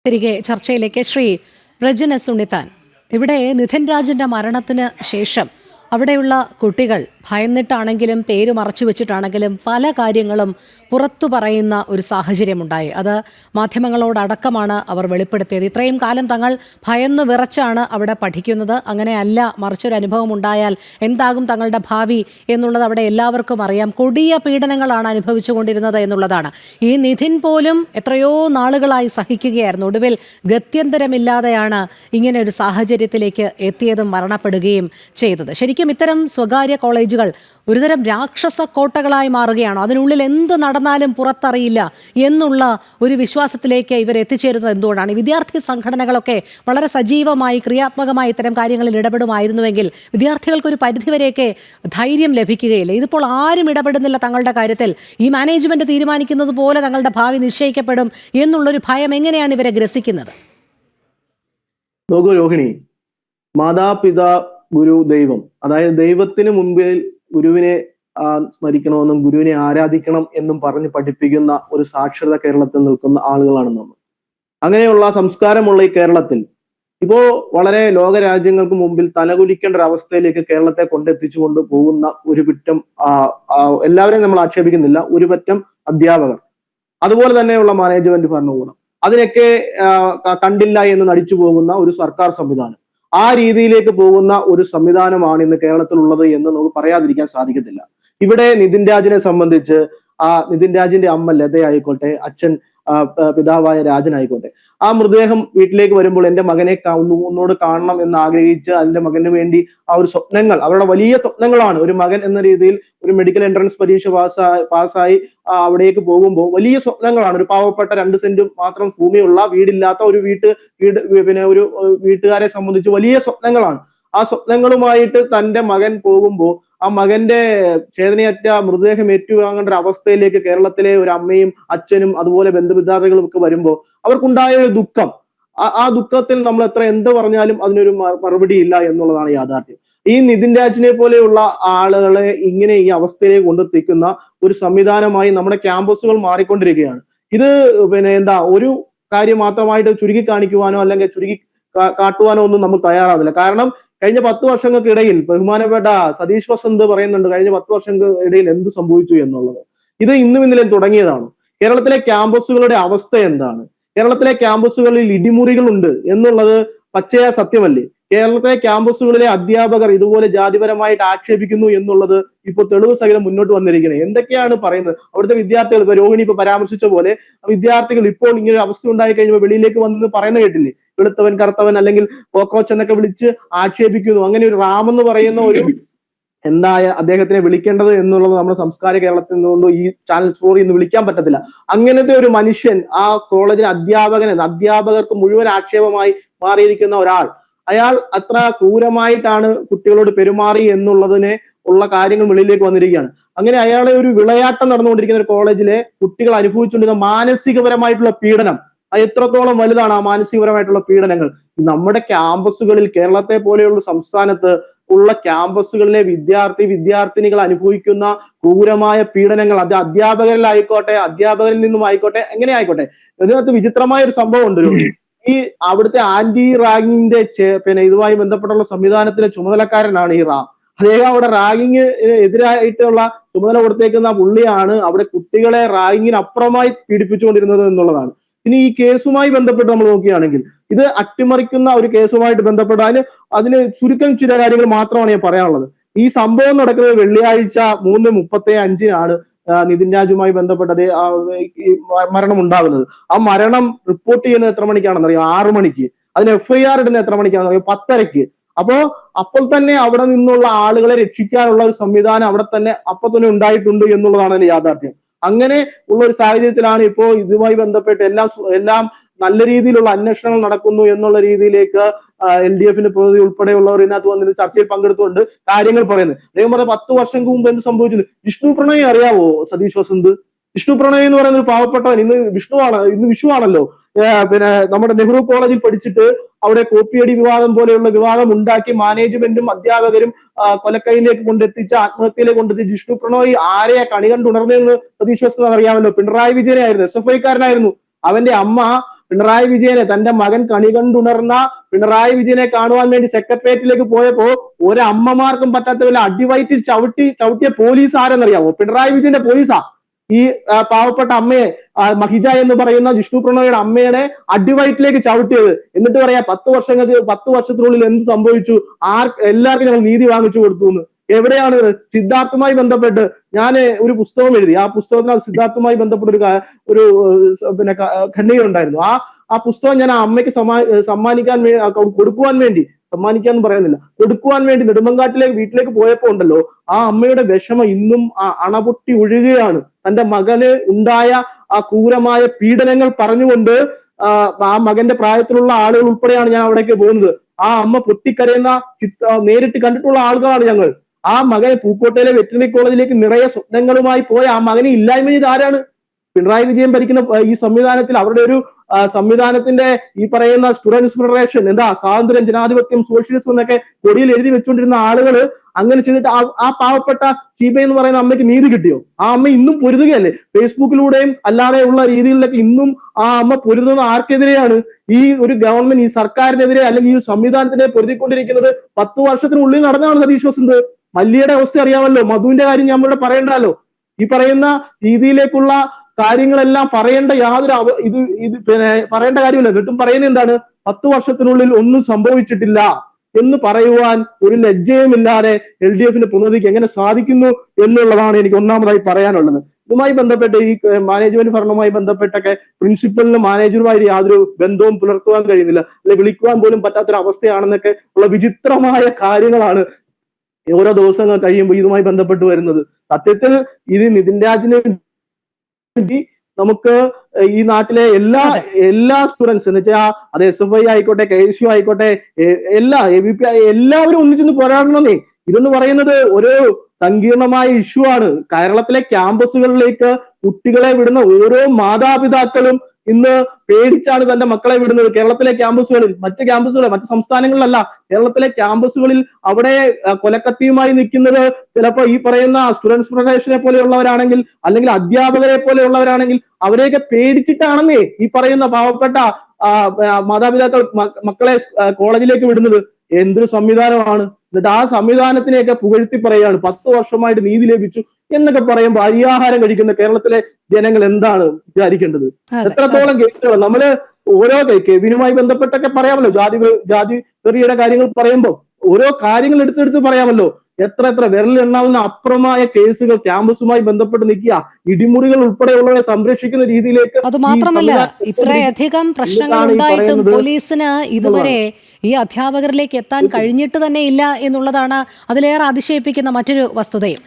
തിരികെ ചർച്ചയിലേക്ക് ശ്രീ റജിൻ എസ് ഉണ്ണിത്താൻ. ഇവിടെ നിധിൻ രാജിന്റെ മരണത്തിന് ശേഷം അവിടെയുള്ള കുട്ടികൾ ഭയന്നിട്ടാണെങ്കിലും പേര് മറച്ചു വെച്ചിട്ടാണെങ്കിലും പല കാര്യങ്ങളും പുറത്തു പറയുന്ന ഒരു സാഹചര്യമുണ്ടായി. അത് മാധ്യമങ്ങളോടക്കമാണ് അവർ വെളിപ്പെടുത്തിയത്. ഇത്രയും കാലം തങ്ങൾ ഭയന്ന് വിറച്ചാണ് അവിടെ പഠിക്കുന്നത്, അങ്ങനെയല്ല, മറിച്ചൊരു അനുഭവം ഉണ്ടായാൽ എന്താകും തങ്ങളുടെ ഭാവി എന്നുള്ളത് അവിടെ എല്ലാവർക്കും അറിയാം. കൊടിയ പീഡനങ്ങളാണ് അനുഭവിച്ചുകൊണ്ടിരുന്നത് എന്നുള്ളതാണ്. ഈ നിധിൻ പോലും എത്രയോ നാളുകളായി സഹിക്കുകയായിരുന്നു. ഒടുവിൽ ഗത്യന്തരമില്ലാതെയാണ് ഇങ്ങനെ ഒരു സാഹചര്യത്തിലേക്ക് എത്തിയതും മരണപ്പെടുകയും ചെയ്തത്. ശരിക്കും ഇത്തരം സ്വകാര്യ കോളേജുകൾ ഒരുതരം രാക്ഷസ കോട്ടകളായി മാറുകയാണോ? അതിനുള്ളിൽ എന്ത് നടന്നാലും പുറത്തറിയില്ല എന്നുള്ള ഒരു വിശ്വാസത്തിലേക്ക് ഇവർ എത്തിച്ചേരുന്നത് എന്തുകൊണ്ടാണ്? വിദ്യാർത്ഥി സംഘടനകളൊക്കെ വളരെ സജീവമായി ക്രിയാത്മകമായി ഇത്തരം കാര്യങ്ങളിൽ ഇടപെടുമായിരുന്നുവെങ്കിൽ വിദ്യാർത്ഥികൾക്ക് ഒരു പരിധിവരെയൊക്കെ ധൈര്യം ലഭിക്കുകയില്ല. ഇതിപ്പോൾ ആരും ഇടപെടുന്നില്ല തങ്ങളുടെ കാര്യത്തിൽ. ഈ മാനേജ്മെന്റ് തീരുമാനിക്കുന്നത് പോലെ തങ്ങളുടെ ഭാവി നിശ്ചയിക്കപ്പെടും എന്നുള്ളൊരു ഭയം എങ്ങനെയാണ് ഇവരെ ഗ്രസിക്കുന്നത്? രോഹിണി, മാതാപിതാ ഗുരു ദൈവം, അതായത് ദൈവത്തിന് മുൻപിൽ ഗുരുവിനെ സ്മരിക്കണമെന്നും ഗുരുവിനെ ആരാധിക്കണം എന്നും പറഞ്ഞ് പഠിപ്പിക്കുന്ന ഒരു സാക്ഷരത കേരളത്തിൽ നിൽക്കുന്ന ആളുകളാണ് നമ്മൾ. അങ്ങനെയുള്ള സംസ്കാരമുള്ള ഈ കേരളത്തിൽ ഇപ്പോ വളരെ ലോകരാജ്യങ്ങൾക്ക് മുമ്പിൽ തലകുലിക്കേണ്ട ഒരു അവസ്ഥയിലേക്ക് കേരളത്തെ കൊണ്ടെത്തിച്ചുകൊണ്ട് പോകുന്ന ഒരു പറ്റം എല്ലാവരെയും നമ്മൾ ആക്ഷേപിക്കുന്നില്ല, ഒരു പറ്റം അധ്യാപകർ, അതുപോലെ തന്നെയുള്ള മാനേജ്മെന്റ് ഭരണകൂടം, അതിനൊക്കെ കണ്ടില്ല എന്ന് നടിച്ചു പോകുന്ന ഒരു സർക്കാർ സംവിധാനം, ആ രീതിയിലേക്ക് പോകുന്ന ഒരു സംവിധാനമാണ് ഇന്ന് കേരളത്തിലുള്ളത് എന്ന് നമുക്ക് പറയാതിരിക്കാൻ സാധിക്കത്തില്ല. ഇവിടെ നിതിൻ രാജിനെ സംബന്ധിച്ച് നിതിൻ രാജിന്റെ അമ്മ ലത ആയിക്കോട്ടെ, അച്ഛൻ പിതാവായ രാജനായിക്കോട്ടെ, ആ മൃതദേഹം വീട്ടിലേക്ക് വരുമ്പോൾ എൻ്റെ മകനെ ഒന്നോട് കാണണം എന്ന് ആഗ്രഹിച്ച് അതിന്റെ മകന് വേണ്ടി ആ ഒരു സ്വപ്നങ്ങൾ, അവരുടെ വലിയ സ്വപ്നങ്ങളാണ്. ഒരു മകൻ എന്ന രീതിയിൽ ഒരു മെഡിക്കൽ എൻട്രൻസ് പരീക്ഷ പാസ്സായി അവിടേക്ക് പോകുമ്പോൾ വലിയ സ്വപ്നങ്ങളാണ്. ഒരു പാവപ്പെട്ട 2 സെന്റ് മാത്രം ഭൂമിയുള്ള വീടില്ലാത്ത ഒരു പിന്നെ ഒരു വീട്ടുകാരെ സംബന്ധിച്ച് വലിയ സ്വപ്നങ്ങളാണ്. ആ സ്വപ്നങ്ങളുമായിട്ട് തന്റെ മകൻ പോകുമ്പോൾ ആ മകന്റെ ചേതനയറ്റ മൃതദേഹം ഏറ്റുവാങ്ങേണ്ട ഒരു അവസ്ഥയിലേക്ക് കേരളത്തിലെ ഒരു അമ്മയും അച്ഛനും അതുപോലെ ബന്ധുമിത്രാദികളും ഒക്കെ വരുമ്പോൾ അവർക്കുണ്ടായ ഒരു ദുഃഖം, ആ ദുഃഖത്തിൽ നമ്മൾ എന്ത് പറഞ്ഞാലും അതിനൊരു മറുപടി ഇല്ല എന്നുള്ളതാണ് യാഥാർത്ഥ്യം. ഈ നിതിൻ രാജിനെ പോലെയുള്ള ആളുകളെ ഇങ്ങനെ ഈ അവസ്ഥയിലേക്ക് കൊണ്ടെത്തിക്കുന്ന ഒരു സംവിധാനമായി നമ്മുടെ ക്യാമ്പസുകൾ മാറിക്കൊണ്ടിരിക്കുകയാണ്. ഇത് ഒരു കാര്യം മാത്രമായിട്ട് ചുരുക്കി കാണിക്കുവാനോ അല്ലെങ്കിൽ ചുരുക്കി കാട്ടുവാനോ ഒന്നും നമ്മൾ തയ്യാറാവില്ല. കാരണം കഴിഞ്ഞ 10 വർഷങ്ങൾക്കിടയിൽ ബഹുമാനപ്പെട്ട സതീഷ് വസന്ത് പറയുന്നുണ്ട് കഴിഞ്ഞ 10 വർഷങ്ങൾക്കിടയിൽ എന്ത് സംഭവിച്ചു എന്നുള്ളത്. ഇത് ഇന്നും ഇന്നലെ തുടങ്ങിയതാണ്. കേരളത്തിലെ ക്യാമ്പസുകളുടെ അവസ്ഥ എന്താണ്? കേരളത്തിലെ ക്യാമ്പസുകളിൽ ഇടിമുറികളുണ്ട് എന്നുള്ളത് പച്ചയായ സത്യമല്ലേ? കേരളത്തിലെ ക്യാമ്പസുകളിലെ അധ്യാപകർ ഇതുപോലെ ജാതിപരമായിട്ട് ആക്ഷേപിക്കുന്നു എന്നുള്ളത് ഇപ്പോൾ തെളിവ് സഹിതം മുന്നോട്ട് വന്നിരിക്കുന്നത്. എന്തൊക്കെയാണ് പറയുന്നത്? അവിടുത്തെ വിദ്യാർത്ഥികൾ, ഇപ്പൊ രോഹിണി ഇപ്പൊ പരാമർശിച്ച പോലെ വിദ്യാർത്ഥികൾ ഇപ്പോൾ ഇങ്ങനെ ഒരു അവസ്ഥ ഉണ്ടായി കഴിയുമ്പോൾ വെളിയിലേക്ക് വന്നത് പറയുന്നത് കേട്ടില്ലേ? വെളുത്തവൻ കറുത്തവൻ അല്ലെങ്കിൽ കോക്രോച്ച് എന്നൊക്കെ വിളിച്ച് ആക്ഷേപിക്കുന്നു. അങ്ങനെ ഒരു റാം എന്ന് പറയുന്ന ഒരു അദ്ദേഹത്തിനെ വിളിക്കേണ്ടത് എന്നുള്ളത് നമ്മുടെ സംസ്കാര കേരളത്തിൽ നിന്നുകൊണ്ട് ഈ ചാനൽ സ്റ്റോറി ഇന്ന് വിളിക്കാൻ പറ്റത്തില്ല. അങ്ങനത്തെ ഒരു മനുഷ്യൻ ആ കോളേജിലെ അധ്യാപകർക്ക് മുഴുവൻ ആക്ഷേപമായി മാറിയിരിക്കുന്ന ഒരാൾ, അയാൾ അത്ര ക്രൂരമായിട്ടാണ് കുട്ടികളോട് പെരുമാറി എന്നുള്ളതിനെ ഉള്ള കാര്യങ്ങൾ വെളിയിലേക്ക് വന്നിരിക്കുകയാണ്. അങ്ങനെ അയാളെ ഒരു വിളയാട്ടം നടന്നുകൊണ്ടിരിക്കുന്ന ഒരു കോളേജിലെ കുട്ടികൾ അനുഭവിച്ചുകൊണ്ടിരുന്ന മാനസികപരമായിട്ടുള്ള പീഡനം എത്രത്തോളം വലുതാണ്? ആ മാനസികപരമായിട്ടുള്ള പീഡനങ്ങൾ നമ്മുടെ ക്യാമ്പസുകളിൽ, കേരളത്തെ പോലെയുള്ള സംസ്ഥാനത്ത് ഉള്ള ക്യാമ്പസുകളിലെ വിദ്യാർത്ഥിനികൾ അനുഭവിക്കുന്ന ക്രൂരമായ പീഡനങ്ങൾ, അത് അധ്യാപകരിൽ നിന്നും ആയിക്കോട്ടെ, എങ്ങനെ ആയിക്കോട്ടെ. ഇതിനകത്ത് വിചിത്രമായ ഒരു സംഭവം ഉണ്ട്. ഈ അവിടുത്തെ ആന്റി റാഗിങ്ങിന്റെ ഇതുമായി ബന്ധപ്പെട്ടുള്ള സംവിധാനത്തിലെ ചുമതലക്കാരനാണ് ഈ റാം. അദ്ദേഹം അവിടെ റാഗിങ് എതിരായിട്ടുള്ള ചുമതല കൊടുത്തേക്കുന്ന പുള്ളിയാണ് അവിടെ കുട്ടികളെ റാഗിങ്ങിന് അപ്പുറമായി പീഡിപ്പിച്ചുകൊണ്ടിരുന്നത് എന്നുള്ളതാണ്. ഇനി ഈ കേസുമായി ബന്ധപ്പെട്ട് നമ്മൾ നോക്കുകയാണെങ്കിൽ ഇത് അട്ടിമറിക്കുന്ന ഒരു കേസുമായിട്ട് ബന്ധപ്പെട്ട് അതിന് ചുരുക്കം ചില കാര്യങ്ങൾ മാത്രമാണ് ഞാൻ പറയാനുള്ളത്. ഈ സംഭവം നടക്കുന്നത് വെള്ളിയാഴ്ച 3:35 നിതിൻ രാജുമായി ബന്ധപ്പെട്ടത് മരണം ഉണ്ടാകുന്നത്. ആ മരണം റിപ്പോർട്ട് ചെയ്യുന്നത് എത്ര മണിക്കാണെന്ന് അറിയാം? 6 മണിക്ക്. അതിന് FIR ഇടുന്നത് എത്ര മണിക്കാണെന്ന് അറിയാം? 10:30. അപ്പോൾ തന്നെ അവിടെ നിന്നുള്ള ആളുകളെ രക്ഷിക്കാനുള്ള ഒരു സംവിധാനം അവിടെ തന്നെ തന്നെ ഉണ്ടായിട്ടുണ്ട് എന്നുള്ളതാണ് അതിന്റെ യാഥാർത്ഥ്യം. അങ്ങനെ ഉള്ള ഒരു സാഹചര്യത്തിലാണ് ഇപ്പോ ഇതുമായി ബന്ധപ്പെട്ട് എല്ലാം നല്ല രീതിയിലുള്ള അന്വേഷണങ്ങൾ നടക്കുന്നു എന്നുള്ള രീതിയിലേക്ക് LDFന്റെ പ്രതിനിധി ഉൾപ്പെടെയുള്ളവർ ഇതിനകത്ത് വന്നിട്ട് ചർച്ചയിൽ പങ്കെടുത്തുകൊണ്ട് കാര്യങ്ങൾ പറയുന്നത്. അദ്ദേഹം പറഞ്ഞ 10 വർഷങ്ങൾക്ക് മുമ്പ് എന്ത് സംഭവിച്ചത്? വിഷ്ണു പ്രണയ് അറിയാവോ സതീഷ് വസന്ത്? വിഷ്ണു പ്രണയ് എന്ന് പറയുന്ന ഒരു പാവപ്പെട്ടവൻ, ഇന്ന് വിഷു ആണല്ലോ. നമ്മുടെ നെഹ്റു കോളേജിൽ പഠിച്ചിട്ട് അവിടെ കോപ്പിയടി വിവാദം പോലെയുള്ള വിവാദം ഉണ്ടാക്കി മാനേജ്മെന്റും അധ്യാപകരും കൊലക്കൈയിലേക്ക് കൊണ്ടെത്തിച്ച, ആത്മഹത്യയിലേക്ക് കൊണ്ടെത്തിച്ച വിഷ്ണു പ്രണോയ് ആരെയാ കണി കണ്ടുണർന്നതെന്ന് സതീഷ് വസന്ത് അറിയാമല്ലോ. പിണറായി വിജയനായിരുന്നു, SFI കാരനായിരുന്നു. അവന്റെ അമ്മ പിണറായി വിജയനെ, തന്റെ മകൻ കണി കണ്ടുണർന്ന പിണറായി വിജയനെ കാണുവാൻ വേണ്ടി സെക്രട്ടേറിയറ്റിലേക്ക് പോയപ്പോ ഒരമ്മമാർക്കും പറ്റാത്ത പോലെ അടിവയറ്റിൽ ചവിട്ടിയ പോലീസ് ആരെന്നറിയാവോ? പിണറായി വിജയന്റെ പോലീസാ. ഈ പാവപ്പെട്ട അമ്മയെ, മഹിജ എന്ന് പറയുന്ന ജിഷ്ണു പ്രണോയുടെ അമ്മയുടെ അടിവയറ്റിലേക്ക് ചവിട്ടിയത്. എന്നിട്ട് പറയാ 10 വർഷത്തിനുള്ളിൽ എന്ത് സംഭവിച്ചു, എല്ലാവർക്കും ഞങ്ങൾ നീതി വാങ്ങിച്ചു കൊടുത്തു എന്ന്. എവിടെയാണ്? സിദ്ധാർത്ഥുമായി ബന്ധപ്പെട്ട് ഞാൻ ഒരു പുസ്തകം എഴുതി. ആ പുസ്തകത്തിൽ സിദ്ധാർത്ഥുമായി ബന്ധപ്പെട്ട ഒരു പിന്നെ ഖണ്ഡികയുണ്ടായിരുന്നു. ആ പുസ്തകം ഞാൻ ആ അമ്മയ്ക്ക് സമ്മാനിക്കാൻ കൊടുക്കുവാൻ വേണ്ടി നെടുമങ്ങാട്ടിലേക്ക് വീട്ടിലേക്ക് പോയപ്പോ ഉണ്ടല്ലോ, ആ അമ്മയുടെ വിഷമം ഇന്നും അണപൊട്ടി ഒഴുകുകയാണ്. തന്റെ മകന് ഉണ്ടായ ആ ക്രൂരമായ പീഡനങ്ങൾ പറഞ്ഞുകൊണ്ട് ആ മകന്റെ പ്രായത്തിലുള്ള ആളുകൾ ഉൾപ്പെടെയാണ് ഞാൻ അവിടേക്ക് പോകുന്നത്. ആ അമ്മ പൊട്ടിക്കരയുന്ന നേരിട്ട് കണ്ടിട്ടുള്ള ആളുകളാണ് ഞങ്ങൾ. ആ മകനെ പൂക്കോട്ടയിലെ വെറ്ററിനറി കോളേജിലേക്ക് നിറയെ സ്വപ്നങ്ങളുമായി പോയ ആ മകനെ ഇല്ലായ്മ ചെയ്ത് ആരാണ്? പിണറായി വിജയൻ ഭരിക്കുന്ന ഈ സംവിധാനത്തിൽ, അവരുടെ ഒരു സംവിധാനത്തിന്റെ ഈ പറയുന്ന സ്റ്റുഡൻസ് ഫെഡറേഷൻ, സ്വാതന്ത്ര്യം, ജനാധിപത്യം, സോഷ്യലിസം എന്നൊക്കെ കൊടിയിൽ എഴുതി വെച്ചുകൊണ്ടിരുന്ന ആളുകൾ അങ്ങനെ ചെയ്തിട്ട് ആ പാവപ്പെട്ട ചീബ എന്ന് പറയുന്ന അമ്മയ്ക്ക് നീതി കിട്ടിയോ? ആ അമ്മ ഇന്നും പൊരുതുകയല്ലേ? ഫേസ്ബുക്കിലൂടെയും അല്ലാതെയുള്ള രീതികളിലൊക്കെ ഇന്നും ആ അമ്മ പൊരുതുന്ന ആർക്കെതിരെയാണ്? ഈ ഒരു ഗവൺമെന്റ്, ഈ സർക്കാരിനെതിരെ, അല്ലെങ്കിൽ ഈ സംവിധാനത്തിനെ പൊരുതിക്കൊണ്ടിരിക്കുന്നത് 10 വർഷത്തിനുള്ളിൽ നടന്നതാണ്. സതീഷ് വസന്ത്, മല്ലിയുടെ അവസ്ഥ അറിയാമല്ലോ, മധുവിന്റെ കാര്യം ഞാൻ ഇവിടെ പറയണ്ടല്ലോ. ഈ പറയുന്ന രീതിയിലേക്കുള്ള കാര്യങ്ങളെല്ലാം പറയേണ്ട പറയേണ്ട കാര്യമില്ല. എന്നിട്ടും പറയുന്നത് എന്താണ്? 10 വർഷത്തിനുള്ളിൽ ഒന്നും സംഭവിച്ചിട്ടില്ല എന്ന് പറയുവാൻ ഒരു ലജ്ജയുമില്ലാതെ LDFന്റെ പ്രതിനിധിക്ക് എങ്ങനെ സാധിക്കുന്നു എന്നുള്ളതാണ് എനിക്ക് ഒന്നാമതായി പറയാനുള്ളത്. ഇതുമായി ബന്ധപ്പെട്ട് ഈ മാനേജ്മെന്റ് ഭരണവുമായി ബന്ധപ്പെട്ടൊക്കെ പ്രിൻസിപ്പലിനും മാനേജറുമായി യാതൊരു ബന്ധവും പുലർത്തുവാൻ കഴിയുന്നില്ല, അല്ലെങ്കിൽ വിളിക്കുവാൻ പോലും പറ്റാത്തൊരു അവസ്ഥയാണെന്നൊക്കെ ഉള്ള വിചിത്രമായ കാര്യങ്ങളാണ് ഓരോ ദിവസങ്ങൾ കഴിയുമ്പോൾ ഇതുമായി ബന്ധപ്പെട്ട് വരുന്നത്. സത്യത്തിൽ ഇത് നിതിൻ രാജിന് നമുക്ക് ഈ നാട്ടിലെ എല്ലാ സ്റ്റുഡൻസ് എന്ന് വെച്ചാൽ അത് SFI ആയിക്കോട്ടെ, KSU ആയിക്കോട്ടെ, എല്ലാ ABP എല്ലാവരും ഒന്നിച്ചൊന്ന് പോരാടണമെന്നേ. ഇതെന്ന് പറയുന്നത് ഒരു സങ്കീർണമായ ഇഷ്യൂ ആണ്. കേരളത്തിലെ ക്യാമ്പസുകളിലേക്ക് കുട്ടികളെ വിടുന്ന ഓരോ മാതാപിതാക്കളും ഇന്ന് പേടിച്ചാണ് തന്റെ മക്കളെ വിടുന്നത്. കേരളത്തിലെ ക്യാമ്പസുകളിൽ, മറ്റ് സംസ്ഥാനങ്ങളിലല്ല, കേരളത്തിലെ ക്യാമ്പസുകളിൽ അവിടെ കൊലക്കത്തിയുമായി നിൽക്കുന്നത് ചിലപ്പോൾ ഈ പറയുന്ന സ്റ്റുഡൻസ് ഫെഡറേഷനെ പോലെയുള്ളവരാണെങ്കിൽ, അല്ലെങ്കിൽ അധ്യാപകരെ പോലെയുള്ളവരാണെങ്കിൽ അവരെയൊക്കെ പേടിച്ചിട്ടാണെന്നേ ഈ പറയുന്ന പാവപ്പെട്ട മാതാപിതാക്കൾ മക്കളെ കോളേജിലേക്ക് വിടുന്നത്. എന്തൊരു സംവിധാനമാണ്! എന്നിട്ട് ആ സംവിധാനത്തിനെയൊക്കെ പുകഴ്ത്തി പറയുകയാണ് 10 വർഷമായിട്ട് നീതി ലഭിച്ചു എന്നൊക്കെ പറയുമ്പോൾ അരിയാഹാരം കഴിക്കുന്ന കേരളത്തിലെ ജനങ്ങൾ എന്താണ് വിചാരിക്കേണ്ടത്? എത്രത്തോളം കേസുകൾ നമ്മള് ഓരോ കെവിനുമായി ബന്ധപ്പെട്ടൊക്കെ പറയാമല്ലോ, ജാതി തെറിയുടെ കാര്യങ്ങൾ പറയുമ്പോൾ ഓരോ കാര്യങ്ങൾ എടുത്തെടുത്ത് പറയാമല്ലോ. എത്ര വിരലിലെണ്ണാവുന്ന അപ്പുറമായ കേസുകൾ ക്യാമ്പസുമായി ബന്ധപ്പെട്ട് നിൽക്കുക, ഇടിമുറികൾ ഉൾപ്പെടെയുള്ളവരെ സംരക്ഷിക്കുന്ന രീതിയിലേക്ക്. അത് മാത്രമല്ല, ഇത്രയധികം പ്രശ്നങ്ങൾ ഉണ്ടായിട്ടും പോലീസിന് ഇതുവരെ ഈ അധ്യാപകരിലേക്ക് എത്താൻ കഴിഞ്ഞിട്ട് തന്നെ ഇല്ല എന്നുള്ളതാണ് അതിലേറെ അതിശയിപ്പിക്കുന്ന മറ്റൊരു വസ്തുതയും.